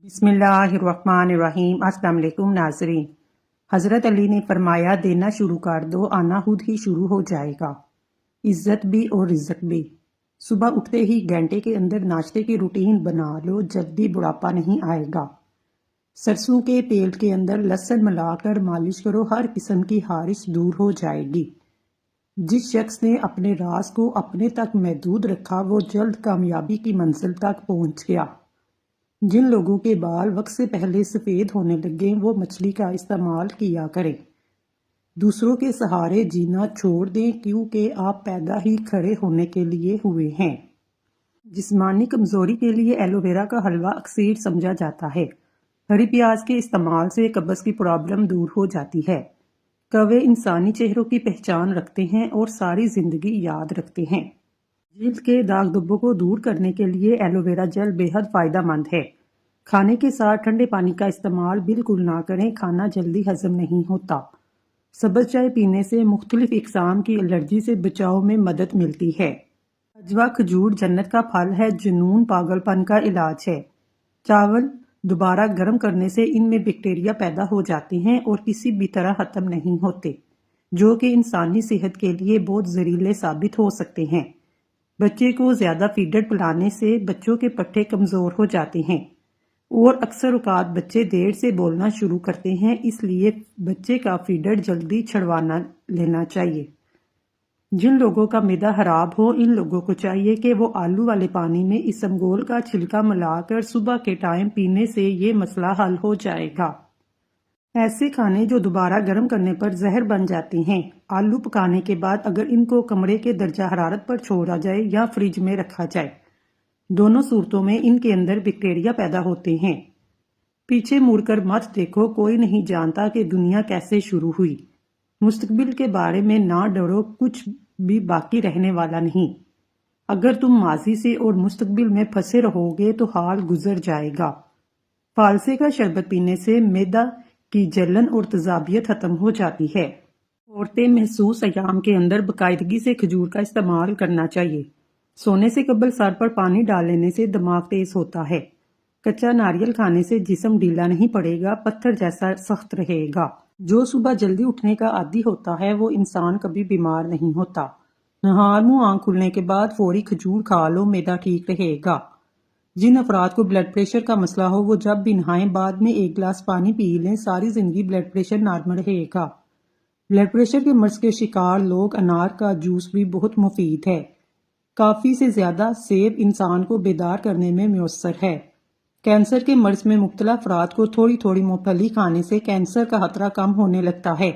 बिस्मिल्लाहिर्रहमानिर्रहीम। अस्सलाम वालेकुम नाज़रीन। हज़रत अली ने फरमाया, देना शुरू कर दो, आना खुद ही शुरू हो जाएगा। इज्जत भी और रिज़्क भी। सुबह उठते ही घंटे के अंदर नाश्ते की रूटीन बना लो, जल्दी बुढ़ापा नहीं आएगा। सरसों के तेल के अंदर लहसुन मिलाकर मालिश करो, हर किस्म की हारिश दूर हो जाएगी। जिस शख्स ने अपने राज को अपने तक महदूद रखा, वो जल्द कामयाबी की मंजिल तक पहुंच गया। जिन लोगों के बाल वक्त से पहले सफ़ेद होने लगे, वो मछली का इस्तेमाल किया करें। दूसरों के सहारे जीना छोड़ दें, क्योंकि आप पैदा ही खड़े होने के लिए हुए हैं। जिस्मानी कमज़ोरी के लिए एलोवेरा का हलवा अक्सर समझा जाता है। हरी प्याज के इस्तेमाल से कब्ज़ की प्रॉब्लम दूर हो जाती है। कौवे इंसानी चेहरों की पहचान रखते हैं और सारी ज़िंदगी याद रखते हैं। जिल्द के दाग धब्बों को दूर करने के लिए एलोवेरा जेल बेहद फ़ायदेमंद है। खाने के साथ ठंडे पानी का इस्तेमाल बिल्कुल ना करें, खाना जल्दी हजम नहीं होता। सब्ज़ चाय पीने से मुख्तलिफ इक़साम की एलर्जी से बचाव में मदद मिलती है। अजवा खजूर जन्नत का फल है, जुनून पागलपन का इलाज है। चावल दोबारा गर्म करने से इनमें बैक्टीरिया पैदा हो जाते हैं और किसी भी तरह ख़त्म नहीं होते, जो कि इंसानी सेहत के लिए बहुत जहरीले साबित हो सकते हैं। बच्चे को ज़्यादा फीडर पिलाने से बच्चों के पट्टे कमज़ोर हो जाते हैं और अक्सर औकात बच्चे देर से बोलना शुरू करते हैं, इसलिए बच्चे का फीडर जल्दी छुड़वाना लेना चाहिए। जिन लोगों का मैदा खराब हो, इन लोगों को चाहिए कि वो आलू वाले पानी में इसबगोल का छिलका मिलाकर सुबह के टाइम पीने से ये मसला हल हो जाएगा। ऐसे खाने जो दोबारा गर्म करने पर जहर बन जाते हैं। आलू पकाने के बाद अगर इनको कमरे के दर्जा हरारत पर छोड़ा जाए या फ्रिज में रखा जाए, दोनों सूरतों में इनके अंदर बैक्टीरिया पैदा होते हैं। पीछे मुड़कर मत देखो, कोई नहीं जानता कि दुनिया कैसे शुरू हुई। मुस्तकबिल के बारे में ना डरो, कुछ भी बाकी रहने वाला नहीं। अगर तुम माजी से और मुस्तकबिल में फंसे रहोगे तो हाल गुजर जाएगा। फालसे का शरबत पीने से मैदा की जलन और तजाबियत खत्म हो जाती है। औरतें महसूस अयाम के अंदर बाकायदगी से खजूर का इस्तेमाल करना चाहिए। सोने से कबल सर पर पानी डाल लेने से दिमाग तेज होता है। कच्चा नारियल खाने से जिस्म ढीला नहीं पड़ेगा, पत्थर जैसा सख्त रहेगा। जो सुबह जल्दी उठने का आदी होता है, वो इंसान कभी बीमार नहीं होता। नहार मुंह आंख खुलने के बाद फौरी खजूर खा लो, मैदा ठीक रहेगा। जिन अफराद को ब्लड प्रेशर का मसला हो, वो जब भी नहाएं बाद में 1 गिलास पानी पी लें, सारी जिंदगी ब्लड प्रेशर नॉर्मल रहेगा। ब्लड प्रेशर के मर्ज के शिकार लोग अनार का जूस भी बहुत मुफीद है। काफ़ी से ज़्यादा सेब इंसान को बेदार करने में मुयस्सर है। कैंसर के मर्ज में मुब्तला अफराद को थोड़ी थोड़ी मूंगफली खाने से कैंसर का खतरा कम होने लगता है।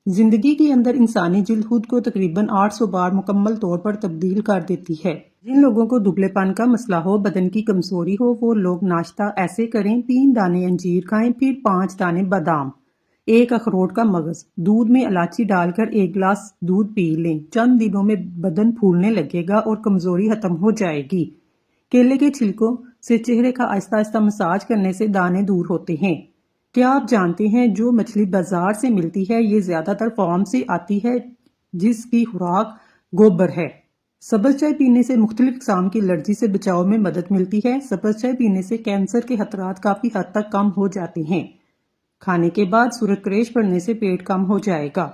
जिंदगी के अंदर इंसानी जिल्द खुद को तकरीबन 800 बार मुकम्मल तौर पर तब्दील कर देती है। जिन लोगों को दुबलेपन का मसला हो, बदन की कमजोरी हो, वो लोग नाश्ता ऐसे करें: 3 दाने अंजीर खाएं, फिर 5 दाने बादाम, 1 अखरोट का मगज, दूध में इलायची डालकर 1 गिलास दूध पी लें। चंद दिनों में बदन फूलने लगेगा और कमजोरी खत्म हो जाएगी। केले के छिलकों से चेहरे का आहिस्ता आहिस्ता मसाज करने से दाने दूर होते हैं। क्या आप जानते हैं, जो मछली बाजार से मिलती है, ये ज्यादातर फार्म से आती है, जिसकी खुराक गोबर है। सब्ज़ चाय पीने से मुख्तलिफ किस्म की एलर्जी से बचाव में मदद मिलती है। सब्ज़ चाय पीने से कैंसर के खतरात काफी हद तक कम हो जाते हैं। खाने के बाद सूरत क्रेश पड़ने से पेट कम हो जाएगा।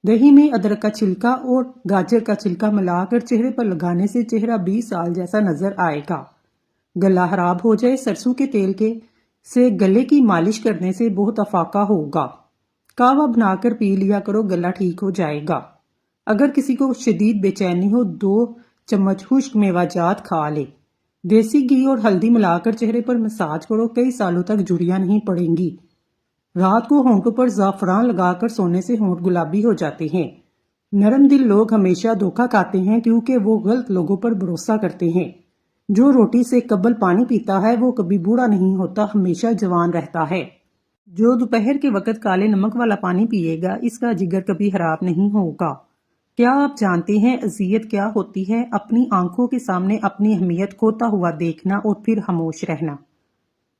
दही में अदरक का छिलका और गाजर का छिलका मिलाकर चेहरे पर लगाने से चेहरा 20 साल जैसा नजर आएगा। गला खराब हो जाए, सरसों के तेल के से गले की मालिश करने से बहुत अफाका होगा। कावा बनाकर पी लिया करो, गला ठीक हो जाएगा। अगर किसी को शदीद बेचैनी हो, 2 चम्मच खुश्क मेवाजात खा ले। देसी घी और हल्दी मिलाकर चेहरे पर मसाज करो, कई सालों तक झुर्रियां नहीं पड़ेंगी। रात को होंठों पर ज़ाफ़रान लगाकर सोने से होंठ गुलाबी हो जाते हैं। नरम दिल लोग हमेशा धोखा खाते हैं, क्योंकि वो गलत लोगों पर भरोसा करते हैं। जो रोटी से कबल पानी पीता है, वो कभी बूढ़ा नहीं होता, हमेशा जवान रहता है। जो दोपहर के वक्त काले नमक वाला पानी पिएगा, इसका जिगर कभी खराब नहीं होगा। क्या आप जानते हैं अजियत क्या होती है? अपनी आंखों के सामने अपनी अहमियत खोता हुआ देखना और फिर खामोश रहना।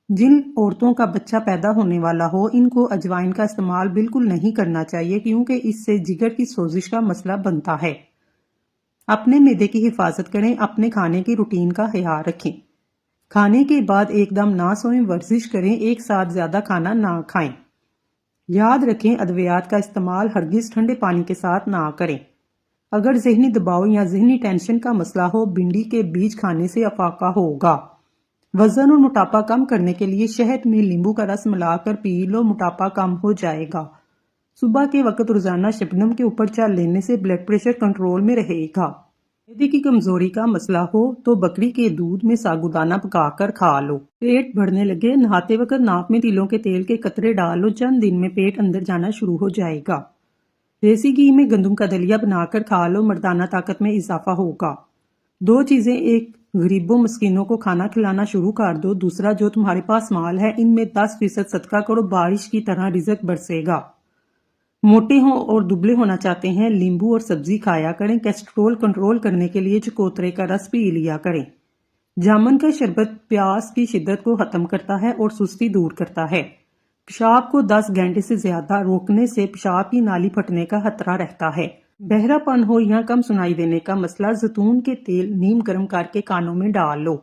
जिन औरतों का बच्चा पैदा होने वाला हो, इनको अजवाइन का इस्तेमाल बिल्कुल नहीं करना चाहिए, क्योंकि इससे जिगर की सोजिश का मसला बनता है। अपने मैदे की हिफाजत करें, अपने खाने की रूटीन का ख्याल रखें। کھانے کے بعد ایک دم نہ سوئیں، ورزش کریں، ایک ساتھ زیادہ کھانا نہ کھائیں۔ یاد رکھیں ادویات کا استعمال ہرگز ٹھنڈے پانی کے ساتھ نہ کریں۔ اگر ذہنی دباؤ یا ذہنی ٹینشن کا مسئلہ ہو، بھنڈی کے بیج کھانے سے افاقہ ہوگا۔ وزن اور موٹاپا کم کرنے کے لیے شہد میں لیمبو کا رس ملا کر پی لو، موٹاپا کم ہو جائے گا۔ صبح کے وقت روزانہ شبنم کے اوپر چل لینے سے بلڈ پریشر کنٹرول میں رہے گا۔ معدے کی کمزوری کا مسئلہ ہو تو بکری کے دودھ میں ساگودانہ پکا کر کھا لو۔ پیٹ بڑھنے لگے، نہاتے وقت ناک میں تلوں کے تیل کے قطرے ڈال لو، چند دن میں پیٹ اندر جانا شروع ہو جائے گا۔ دیسی گھی میں گندم کا دلیا بنا کر کھا لو، مردانہ طاقت میں اضافہ ہوگا۔ دو چیزیں، ایک غریبوں مسکینوں کو کھانا کھلانا شروع کر دو، دوسرا جو تمہارے پاس مال ہے ان میں 10% صدقہ کرو، بارش کی طرح رزق برسے گا۔ موٹے ہوں اور دبلے ہونا چاہتے ہیں، لیمبو اور سبزی کھایا کریں، کیسٹرول کنٹرول کرنے کے لیے چکوترے کا رس پی لیا کریں۔ جامن کا شربت پیاس کی شدت کو ختم کرتا ہے اور سستی دور کرتا ہے۔ پیشاب کو 10 گھنٹے سے زیادہ روکنے سے پیشاب کی نالی پھٹنے کا خطرہ رہتا ہے۔ بہرا پن ہو یا کم سنائی دینے کا مسئلہ، زیتون کے تیل نیم گرم کر کے کانوں میں ڈال لو۔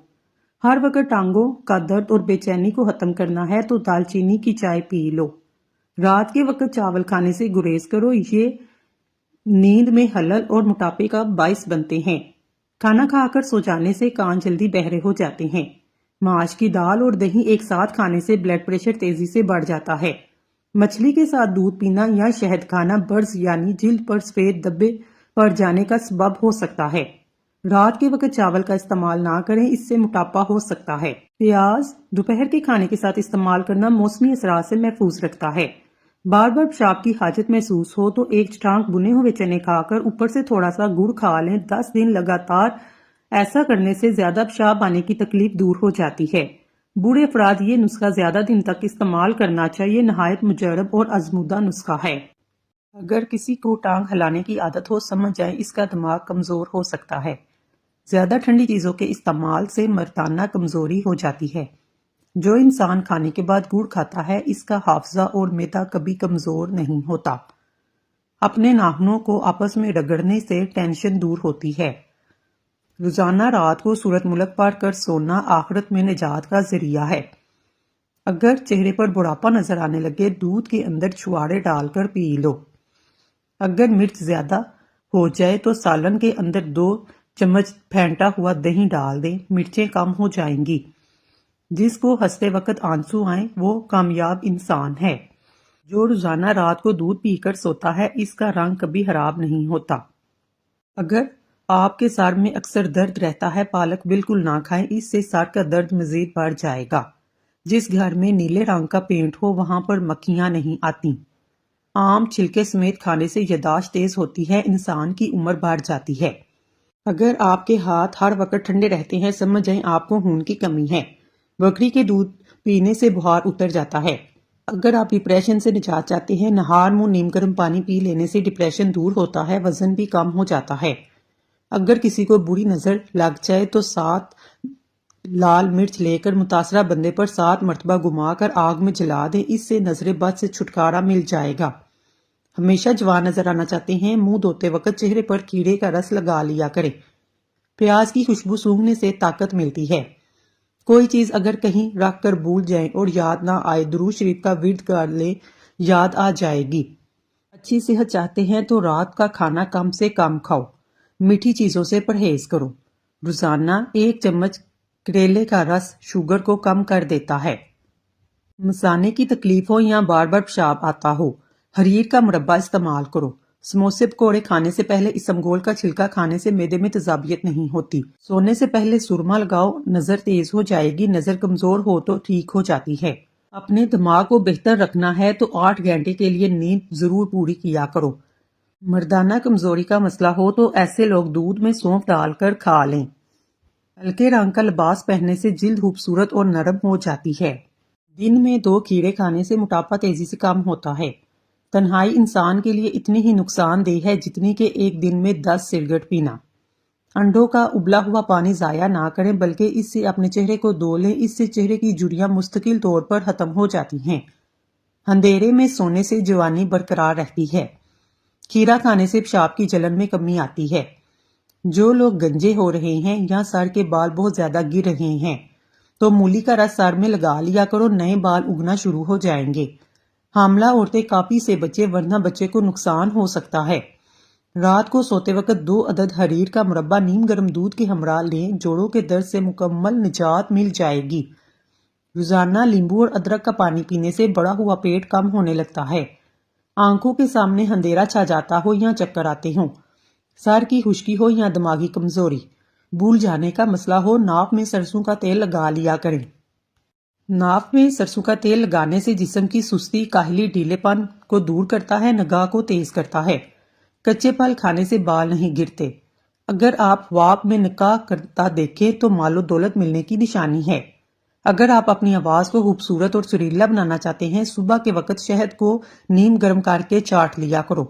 ہر وقت ٹانگوں کا درد اور بے چینی کو ختم کرنا ہے تو دال چینی کی چائے پی لو۔ رات کے وقت چاول کھانے سے گریز کرو، یہ نیند میں خلل اور موٹاپے کا باعث بنتے ہیں۔ کھانا کھا کر سو جانے سے کان جلدی بہرے ہو جاتے ہیں۔ ماش کی دال اور دہی ایک ساتھ کھانے سے بلڈ پریشر تیزی سے بڑھ جاتا ہے۔ مچھلی کے ساتھ دودھ پینا یا شہد کھانا برز یعنی جلد پر سفید دبے پڑ جانے کا سبب ہو سکتا ہے۔ رات کے وقت چاول کا استعمال نہ کریں، اس سے موٹاپا ہو سکتا ہے۔ پیاز دوپہر کے کھانے کے ساتھ استعمال کرنا موسمی اثرات سے محفوظ رکھتا ہے۔ بار بار پیشاب کی حاجت محسوس ہو تو ایک چٹانک بنے ہوئے چنے کھا کر اوپر سے تھوڑا سا گڑ کھا لیں، 10 دن لگاتار ایسا کرنے سے زیادہ پیشاب آنے کی تکلیف دور ہو جاتی ہے۔ بوڑھے افراد یہ نسخہ زیادہ دن تک استعمال کرنا چاہیے، نہایت مجرب اور آزمودہ نسخہ ہے۔ اگر کسی کو ٹانگ ہلانے کی عادت ہو، سمجھ جائیں اس کا دماغ کمزور ہو سکتا ہے۔ زیادہ ٹھنڈی چیزوں کے استعمال سے مردانہ کمزوری ہو جاتی ہے۔ جو انسان کھانے کے بعد گڑ کھاتا ہے اس کا حافظہ اور معدہ کبھی کمزور نہیں ہوتا۔ اپنے ناخنوں کو آپس میں رگڑنے سے ٹینشن دور ہوتی ہے۔ روزانہ رات کو سورت ملک پڑھ کر سونا آخرت میں نجات کا ذریعہ ہے۔ اگر چہرے پر بڑھاپا نظر آنے لگے، دودھ کے اندر چھوارے ڈال کر پی لو۔ اگر مرچ زیادہ ہو جائے تو سالن کے اندر 2 چمچ پھینٹا ہوا دہی ڈال دیں، مرچیں کم ہو جائیں گی۔ جس کو ہنستے وقت آنسو آئیں وہ کامیاب انسان ہے۔ جو روزانہ رات کو دودھ پی کر سوتا ہے اس کا رنگ کبھی خراب نہیں ہوتا۔ اگر آپ کے سر میں اکثر درد رہتا ہے، پالک بالکل نہ کھائیں، اس سے سر کا درد مزید بڑھ جائے گا۔ جس گھر میں نیلے رنگ کا پینٹ ہو وہاں پر مکھیاں نہیں آتی۔ آم چھلکے سمیت کھانے سے یادداشت تیز ہوتی ہے، انسان کی عمر بڑھ جاتی ہے۔ اگر آپ کے ہاتھ ہر وقت ٹھنڈے رہتے ہیں، سمجھ جائیں آپ کو خون کی کمی ہے۔ بکری کے دودھ پینے سے بخار اتر جاتا ہے۔ اگر آپ ڈپریشن سے نجات چاہتے ہیں، نہار منہ نیم گرم پانی پی لینے سے ڈپریشن دور ہوتا ہے، وزن بھی کم ہو جاتا ہے۔ اگر کسی کو بری نظر لگ جائے تو 7 لال مرچ لے کر متاثرہ بندے پر 7 مرتبہ گھما کر آگ میں جلا دیں، اس سے نظر بد سے چھٹکارا مل جائے گا۔ ہمیشہ جوان نظر آنا چاہتے ہیں، منہ دھوتے وقت چہرے پر کیڑے کا رس لگا لیا کریں۔ پیاز کی خوشبو سونگھنے سے طاقت ملتی ہے۔ کوئی چیز اگر کہیں رکھ کر بھول جائیں اور یاد نہ آئے، درود شریف کا ورد کر لیں، یاد آ جائے گی۔ اچھی صحت چاہتے ہیں تو رات کا کھانا کم سے کم کھاؤ، میٹھی چیزوں سے پرہیز کرو۔ روزانہ 1 چمچ کریلے کا رس شوگر کو کم کر دیتا ہے۔ مثانے کی تکلیف ہو یا بار بار پیشاب آتا ہو، حریر کا مربع استعمال کرو۔ سموسے پکوڑے کھانے سے پہلے اسمگول کا چھلکا کھانے سے معدے میں تیزابیت نہیں ہوتی۔ سونے سے پہلے سرما لگاؤ، نظر تیز ہو جائے گی، نظر کمزور ہو تو ٹھیک ہو جاتی ہے۔ اپنے دماغ کو بہتر رکھنا ہے تو 8 گھنٹے کے لیے نیند ضرور پوری کیا کرو۔ مردانہ کمزوری کا مسئلہ ہو تو ایسے لوگ دودھ میں سونف ڈال کر کھا لیں۔ ہلکے رنگ کا لباس پہننے سے جلد خوبصورت اور نرم ہو جاتی ہے۔ دن میں 2 کھیرے کھانے سے موٹاپا تیزی سے کم ہوتا ہے۔ تنہائی انسان کے لیے اتنی ہی نقصان دہ ہے جتنی کہ ایک دن میں 10 سگریٹ پینا۔ انڈوں کا ابلا ہوا پانی ضائع نہ کریں بلکہ اس سے اپنے چہرے کو دھو لیں، اس سے چہرے کی جھریاں مستقل طور پر ختم ہو جاتی ہیں۔ اندھیرے میں سونے سے جوانی برقرار رہتی ہے۔ کھیرا کھانے سے پیشاب کی جلن میں کمی آتی ہے۔ جو لوگ گنجے ہو رہے ہیں یا سر کے بال بہت زیادہ گر رہے ہیں، تو مولی کا رس سر میں لگا لیا کرو، نئے بال اگنا شروع ہو جائیں گے۔ حاملہ عورتیں کاپی سے بچیں ورنہ بچے کو نقصان ہو سکتا ہے۔ رات کو سوتے وقت 2 عدد حریر کا مربع نیم گرم دودھ کے ہمراہ لیں، جوڑوں کے درد سے مکمل نجات مل جائے گی۔ روزانہ لیمبو اور ادرک کا پانی پینے سے بڑا ہوا پیٹ کم ہونے لگتا ہے۔ آنکھوں کے سامنے اندھیرا چھا جاتا ہو یا چکر آتے ہوں، سر کی خشکی ہو یا دماغی کمزوری، بھول جانے کا مسئلہ ہو، ناف میں سرسوں کا تیل لگا لیا کریں۔ ناف میں سرسوں کا تیل لگانے سے جسم کی سستی، کاہلی، ڈھیلے پن کو دور کرتا ہے، نگاہ کو تیز کرتا ہے۔ کچے پھل کھانے سے بال نہیں گرتے۔ اگر آپ خواب میں نکاح کرتا دیکھیں تو مال و دولت ملنے کی نشانی ہے۔ اگر آپ اپنی آواز کو خوبصورت اور سریلا بنانا چاہتے ہیں، صبح کے وقت شہد کو نیم گرم کر کے چاٹ لیا کرو۔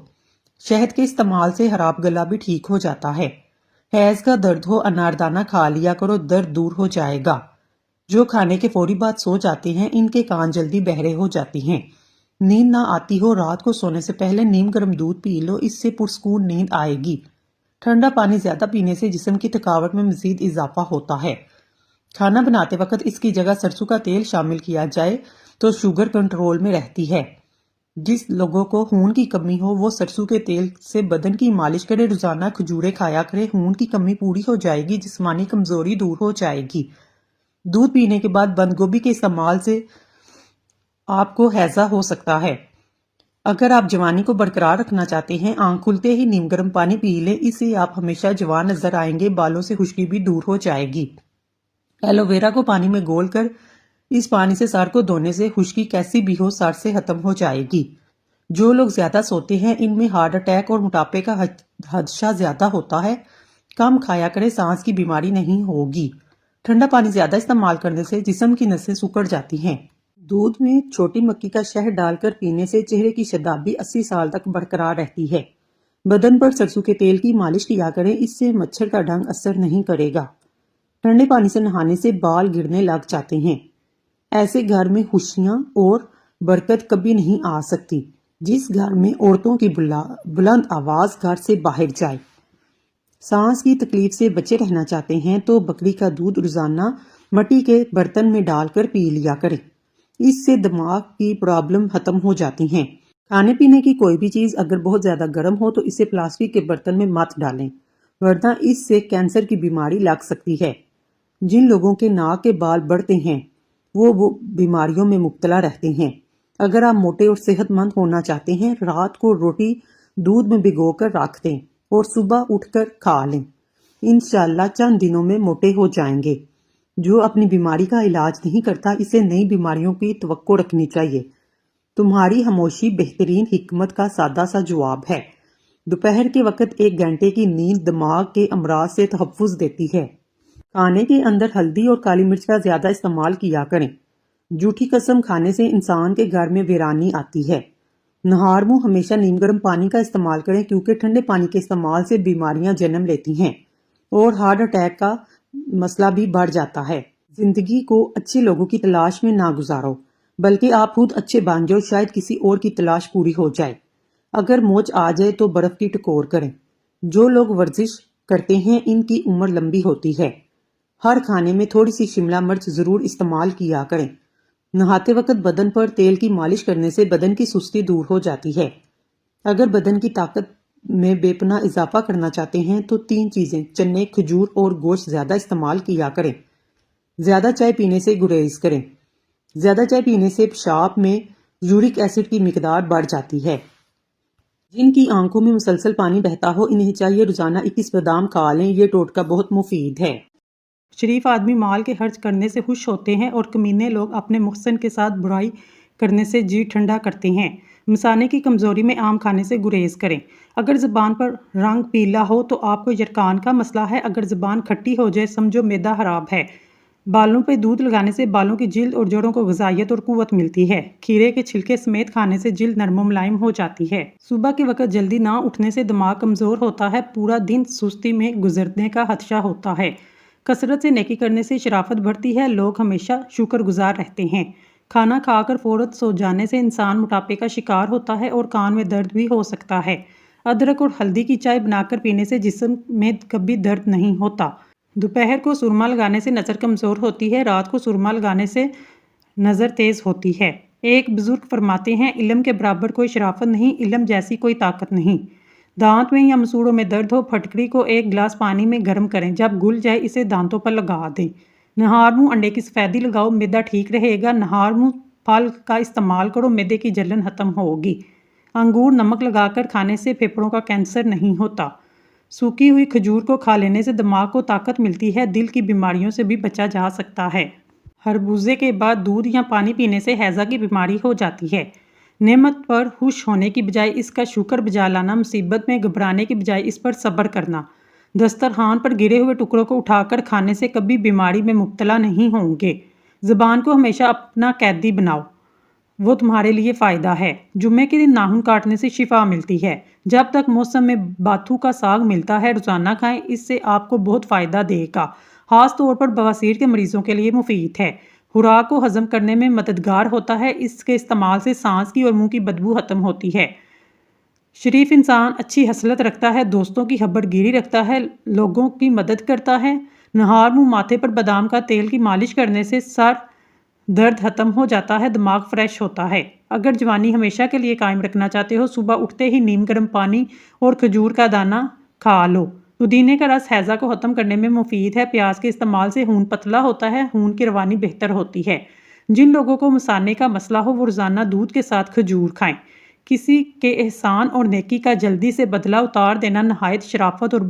شہد کے استعمال سے خراب گلا بھی ٹھیک ہو جاتا ہے۔ حیض کا درد ہو، اناردانہ کھا لیا کرو، درد دور ہو جائے گا۔ جو کھانے کے فوری بعد سو جاتے ہیں، ان کے کان جلدی بہرے ہو جاتے ہیں۔ نیند نہ آتی ہو، رات کو سونے سے پہلے نیم گرم دودھ پی لو، اس سے پرسکون نیند آئے گی۔ ٹھنڈا پانی زیادہ پینے سے جسم کی تھکاوٹ میں مزید اضافہ ہوتا ہے۔ کھانا بناتے وقت اس کی جگہ سرسوں کا تیل شامل کیا جائے تو شوگر کنٹرول میں رہتی ہے۔ جس لوگوں کو خون کی کمی ہو وہ سرسوں کے تیل سے بدن کی مالش کرے، روزانہ کھجوریں کھایا کرے، خون کی کمی پوری ہو جائے گی، جسمانی کمزوری دور ہو جائے گی۔ دودھ پینے کے بعد بند گوبھی کے استعمال سے آپ کو ہیضہ ہو سکتا ہے۔ اگر آپ جوانی کو برقرار رکھنا چاہتے ہیں، آنکھ کھلتے ہی نیم گرم پانی پی لیں، اس سے آپ ہمیشہ جوان نظر آئیں گے، بالوں سے خشکی بھی دور ہو جائے گی۔ ایلو ویرا کو پانی میں گول کر اس پانی سے سر کو دھونے سے خشکی کیسی بھی ہو سر سے ختم ہو جائے گی۔ جو لوگ زیادہ سوتے ہیں ان میں ہارٹ اٹیک اور موٹاپے کا خدشہ زیادہ ہوتا ہے۔ کم کھایا کریں، سانس کی بیماری نہیں ہوگی۔ ٹھنڈا پانی زیادہ استعمال کرنے سے جسم کی نسیں سکڑ جاتی ہیں۔ دودھ میں چھوٹی مکھی کا شہد ڈال کر پینے سے چہرے کی شادابی 80 سال تک برقرار رہتی ہے۔ بدن پر سرسوں کے تیل کی مالش کیا کریں، اس سے مچھر کا ڈنگ اثر نہیں کرے گا۔ ٹھنڈے پانی سے نہانے سے بال گرنے لگ جاتے ہیں۔ ایسے گھر میں خوشیاں اور برکت کبھی نہیں آ سکتی جس گھر میں عورتوں کی بلند آواز گھر سے باہر جائے۔ سانس کی تکلیف سے بچے رہنا چاہتے ہیں تو بکری کا دودھ روزانہ مٹی کے برتن میں ڈال کر پی لیا کریں، اس سے دماغ کی پرابلم ختم ہو جاتی ہیں۔ کھانے پینے کی کوئی بھی چیز اگر بہت زیادہ گرم ہو تو اسے پلاسٹک کے برتن میں مت ڈالیں، ورنہ اس سے کینسر کی بیماری لگ سکتی ہے۔ جن لوگوں کے ناک کے بال بڑھتے ہیں وہ بیماریوں میں مبتلا رہتے ہیں۔ اگر آپ موٹے اور صحت مند ہونا چاہتے ہیں، رات کو روٹی دودھ میں بھگو کر رکھ دیں اور صبح اٹھ کر کھا لیں، انشاءاللہ چند دنوں میں موٹے ہو جائیں گے۔ جو اپنی بیماری کا علاج نہیں کرتا اسے نئی بیماریوں کی توقع رکھنی چاہیے۔ تمہاری خاموشی بہترین حکمت کا سادہ سا جواب ہے۔ دوپہر کے وقت 1 گھنٹے کی نیند دماغ کے امراض سے تحفظ دیتی ہے۔ کھانے کے اندر ہلدی اور کالی مرچ کا زیادہ استعمال کیا کریں۔ جھوٹی قسم کھانے سے انسان کے گھر میں ویرانی آتی ہے۔ نہار منہ ہمیشہ نیم گرم پانی کا استعمال کریں، کیونکہ ٹھنڈے پانی کے استعمال سے بیماریاں جنم لیتی ہیں اور ہارٹ اٹیک کا مسئلہ بھی بڑھ جاتا ہے۔ زندگی کو اچھے لوگوں کی تلاش میں نہ گزارو، بلکہ آپ خود اچھے بن جاؤ، شاید کسی اور کی تلاش پوری ہو جائے۔ اگر موچ آ جائے تو برف کی ٹکور کریں۔ جو لوگ ورزش کرتے ہیں ان کی عمر لمبی ہوتی ہے۔ ہر کھانے میں تھوڑی سی شملہ مرچ ضرور استعمال کیا کریں۔ نہاتے وقت بدن پر تیل کی مالش کرنے سے بدن کی سستی دور ہو جاتی ہے۔ اگر بدن کی طاقت میں بے پناہ اضافہ کرنا چاہتے ہیں تو 3 چیزیں چنے، کھجور اور گوشت زیادہ استعمال کیا کریں۔ زیادہ چائے پینے سے گریز کریں۔ زیادہ چائے پینے سے پیشاب میں یورک ایسڈ کی مقدار بڑھ جاتی ہے۔ جن کی آنکھوں میں مسلسل پانی بہتا ہو انہیں چاہیے روزانہ 21 بادام کھا لیں، یہ ٹوٹکا بہت مفید ہے۔ شریف آدمی مال کے خرچ کرنے سے خوش ہوتے ہیں اور کمینے لوگ اپنے محسن کے ساتھ برائی کرنے سے جی ٹھنڈا کرتے ہیں۔ مثانے کی کمزوری میں آم کھانے سے گریز کریں۔ اگر زبان پر رنگ پیلا ہو تو آپ کو یرقان کا مسئلہ ہے، اگر زبان کھٹی ہو جائے سمجھو معدہ خراب ہے۔ بالوں پہ دودھ لگانے سے بالوں کی جلد اور جوڑوں کو غذائیت اور قوت ملتی ہے۔ کھیرے کے چھلکے سمیت کھانے سے جلد نرم و ملائم ہو جاتی ہے۔ صبح کے وقت جلدی نہ اٹھنے سے دماغ کمزور ہوتا ہے، پورا دن سستی میں گزرنے کا خدشہ ہوتا ہے۔ کثرت سے نیکی کرنے سے شرافت بڑھتی ہے، لوگ ہمیشہ شکر گزار رہتے ہیں۔ کھانا کھا کر فوراً سو جانے سے انسان موٹاپے کا شکار ہوتا ہے اور کان میں درد بھی ہو سکتا ہے۔ ادرک اور ہلدی کی چائے بنا کر پینے سے جسم میں کبھی درد نہیں ہوتا۔ दोपहर को सुरमा लगाने से नज़र कमज़ोर होती है, रात को सुरमा लगाने से नज़र तेज़ होती है। एक बुजुर्ग फरमाते हैं, इल्म के बराबर कोई शराफत नहीं, इल्म जैसी कोई ताकत नहीं। दांत में या मसूड़ों में दर्द हो, फटकड़ी को एक गिलास पानी में गर्म करें, जब घुल जाए इसे दांतों पर लगा दें। नहार मुंह अंडे की सफ़ेदी लगाओ, मैदा ठीक रहेगा। नहार मुंह फल का इस्तेमाल करो, मैदे की जलन ख़त्म होगी। अंगूर नमक लगाकर खाने से फेफड़ों का कैंसर नहीं होता। सूखी हुई खजूर को खा लेने से दिमाग को ताकत मिलती है, दिल की बीमारियों से भी बचा जा सकता है। खरबूजे के बाद दूध या पानी पीने से हैज़ा की बीमारी हो जाती है। नेमत पर खुश होने की बजाय इसका शुक्र बजा लाना, मुसीबत में घबराने की बजाय इस पर सब्र करना। दस्तरखान पर गिरे हुए टुकड़ों को उठाकर खाने से कभी बीमारी में मुब्तला नहीं होंगे। ज़ुबान को हमेशा अपना कैदी बनाओ, वो तुम्हारे लिए फ़ायदा है। जुम्मे के दिन नाखून काटने से शिफा मिलती है। जब तक मौसम में बाथू का साग मिलता है रोज़ाना खाएं, इससे आपको बहुत फ़ायदा देगा। ख़ास तौर पर बवासीर के मरीज़ों के लिए मुफीद है। खुराक को हज़म करने में मददगार होता है। इसके इस्तेमाल से सांस की और मुंह की बदबू ख़त्म होती है। शरीफ इंसान अच्छी हसलत रखता है, दोस्तों की खबरगिरी रखता है, लोगों की मदद करता है। नहार मुंह माथे पर बादाम का तेल की मालिश करने से सर दर्द खत्म हो जाता है, दिमाग फ्रेश होता है। अगर जवानी हमेशा के लिए कायम रखना चाहते हो, सुबह उठते ही नीम गर्म पानी और खजूर का दाना खा लो। पुदीने का रस हैज़ा को ख़त्म करने में मुफीद है। प्याज के इस्तेमाल से खून पतला होता है, खून की रवानी बेहतर होती है। जिन लोगों को मसाने का मसला हो वो रोज़ाना दूध के साथ खजूर खाएं। किसी के एहसान और नेकी का जल्दी से बदला उतार देना नहायत शराफत और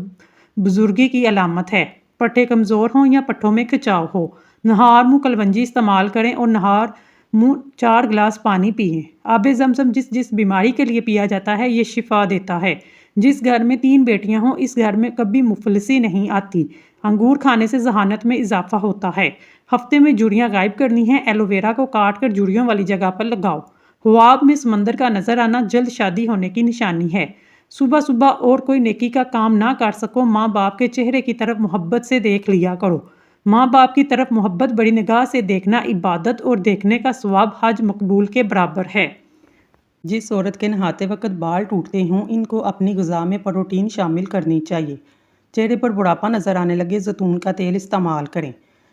बुजुर्गी की अलामत है। पट्टे कमज़ोर हों या पट्टों में खिंचाव हो, नहार मुंह कलवंजी इस्तेमाल करें और नहार मुंह 4 गिलास पानी पिएं। आबे ज़मज़म जिस जिस बीमारी के लिए पिया जाता है ये शिफा देता है। जिस घर में 3 बेटियां हों इस घर में कभी मुफलिसी नहीं आती। अंगूर खाने से जहानत में इजाफा होता है। हफ्ते में जुड़ियां गायब करनी है, एलोवेरा को काट कर जुड़ियों वाली जगह पर लगाओ। ख्वाब में समंदर का नजर आना जल्द शादी होने की निशानी है। सुबह सुबह और कोई नेकी का काम ना कर सको, माँ बाप के चेहरे की तरफ मोहब्बत से देख लिया करो। माँ बाप की तरफ मोहब्बत बड़ी निगाह से देखना इबादत और देखने का सवाब हज मकबूल के बराबर है। जिस औरत के नहाते वक्त बाल टूटते हों इनको अपनी ग़िज़ा में प्रोटीन शामिल करनी चाहिए। चेहरे पर बुढ़ापा नज़र आने लगे जैतून का तेल इस्तेमाल करें।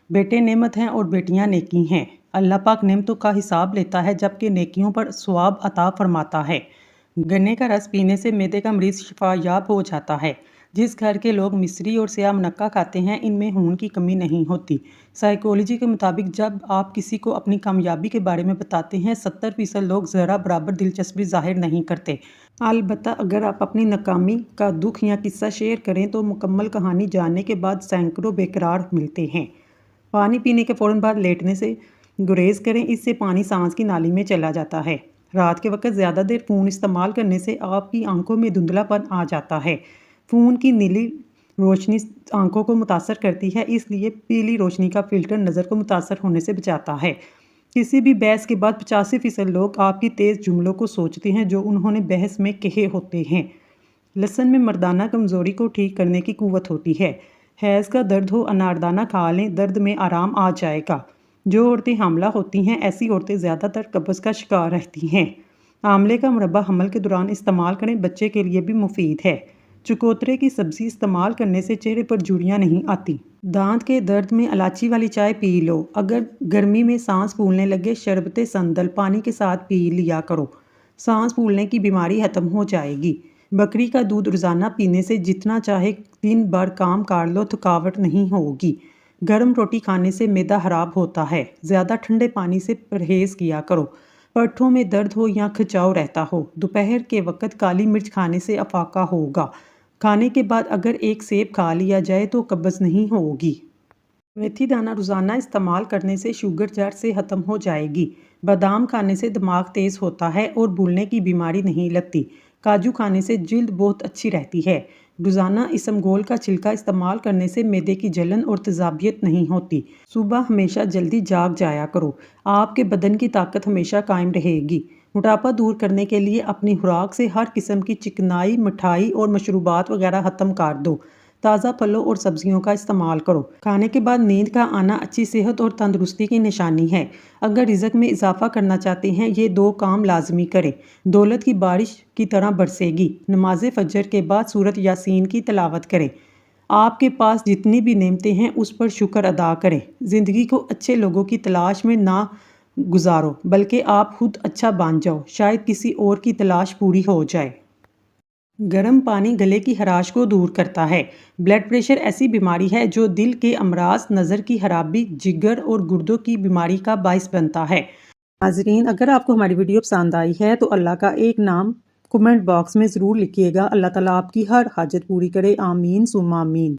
बेटे नेमत हैं और बेटियां नेकी हैं। अल्लाह पाक नेमतों का हिसाब लेता है जबकि नेकियों पर सवाब अता फरमाता है। गन्ने का रस पीने से मैदे का मरीज़ शिफायाब हो जाता है। जिस घर के लोग मिश्री और स्याह मुनक्का खाते हैं इनमें खून की कमी नहीं होती। साइकोलॉजी के मुताबिक जब आप किसी को अपनी कामयाबी के बारे में बताते हैं 70% लोग ज़रा बराबर दिलचस्पी जाहिर नहीं करते। अलबत्ता अगर आप अपनी नाकामी का दुख या किस्सा शेयर करें तो मुकम्मल कहानी जानने के बाद सैकड़ों बेकरार मिलते हैं। पानी पीने के फ़ौरन बाद लेटने से गुरेज करें, इससे पानी सांस की नाली में चला जाता है। रात के वक्त ज़्यादा देर फ़ोन इस्तेमाल करने से आपकी आंखों में धुंधलापन आ जाता है। फ़ोन की नीली रोशनी आंखों को मुतासर करती है, इसलिए पीली रोशनी का फ़िल्टर नज़र को मुतासर होने से बचाता है। किसी भी बहस के बाद 85% लोग आपकी तेज़ जुमलों को सोचते हैं जो उन्होंने बहस में कहे होते हैं। लहसुन में मर्दाना कमज़ोरी को ठीक करने की कुव्वत होती है। हैज़ का दर्द हो अनारदाना खा लें, दर्द में आराम आ जाएगा। जो औरतें हामला होती हैं ऐसी औरतें ज़्यादातर कब्ज़ का शिकार रहती हैं। आंवले का मुरब्बा हमल के दौरान इस्तेमाल करें, बच्चे के लिए भी मुफीद है। चकोतरे की सब्ज़ी इस्तेमाल करने से चेहरे पर झुर्रियाँ नहीं आती। दांत के दर्द में इलायची वाली चाय पी लो। अगर गर्मी में सांस फूलने लगे शरबत संदल पानी के साथ पी लिया करो, सांस फूलने की बीमारी ख़त्म हो जाएगी। बकरी का दूध रोज़ाना पीने से जितना चाहे दिन भर काम कर लो, थकावट नहीं होगी। गर्म रोटी खाने से मैदा खराब होता है। ज़्यादा ठंडे पानी से परहेज़ किया करो। पट्ठों में दर्द हो या खिंचाव रहता हो, दोपहर के वक्त काली मिर्च खाने से अफाका होगा। खाने के बाद अगर एक सेब खा लिया जाए तो कब्ज़ नहीं होगी। मेथी दाना रोज़ाना इस्तेमाल करने से शुगर जड़ से ख़त्म हो जाएगी। बादाम खाने से दिमाग तेज़ होता है और भूलने की बीमारी नहीं लगती। काजू खाने से जिल्द बहुत अच्छी रहती है। रोज़ाना इसमगोल का छिलका इस्तेमाल करने से मैदे की जलन और तेज़ाबियत नहीं होती। सुबह हमेशा जल्दी जाग जाया करो, आपके बदन की ताकत हमेशा कायम रहेगी। मोटापा दूर करने के लिए अपनी खुराक से हर किस्म की चिकनाई, मिठाई और मशरूबात वगैरह ख़त्म कर दो। ताज़ा फलों और सब्जियों का इस्तेमाल करो। खाने के बाद नींद का आना अच्छी सेहत और तंदुरुस्ती की निशानी है। अगर रिज़्क में इजाफा करना चाहते हैं ये 2 काम लाजमी करें। दौलत की बारिश की तरह बरसेगी। नमाज फजर के बाद सूरत यासीन की तिलावत करें। آپ کے پاس جتنی بھی نعمتیں ہیں اس پر شکر ادا کریں۔ زندگی کو اچھے لوگوں کی تلاش میں نہ گزارو بلکہ آپ خود اچھا بن جاؤ، شاید کسی اور کی تلاش پوری ہو جائے۔ گرم پانی گلے کی خراش کو دور کرتا ہے۔ بلڈ پریشر ایسی بیماری ہے جو دل کے امراض، نظر کی خرابی، جگر اور گردوں کی بیماری کا باعث بنتا ہے۔ ناظرین، اگر آپ کو ہماری ویڈیو پسند آئی ہے تو اللہ کا ایک نام کمنٹ باکس میں ضرور لکھیے گا۔ اللہ تعالیٰ آپ کی ہر حاجت پوری کرے، آمین ثم آمین۔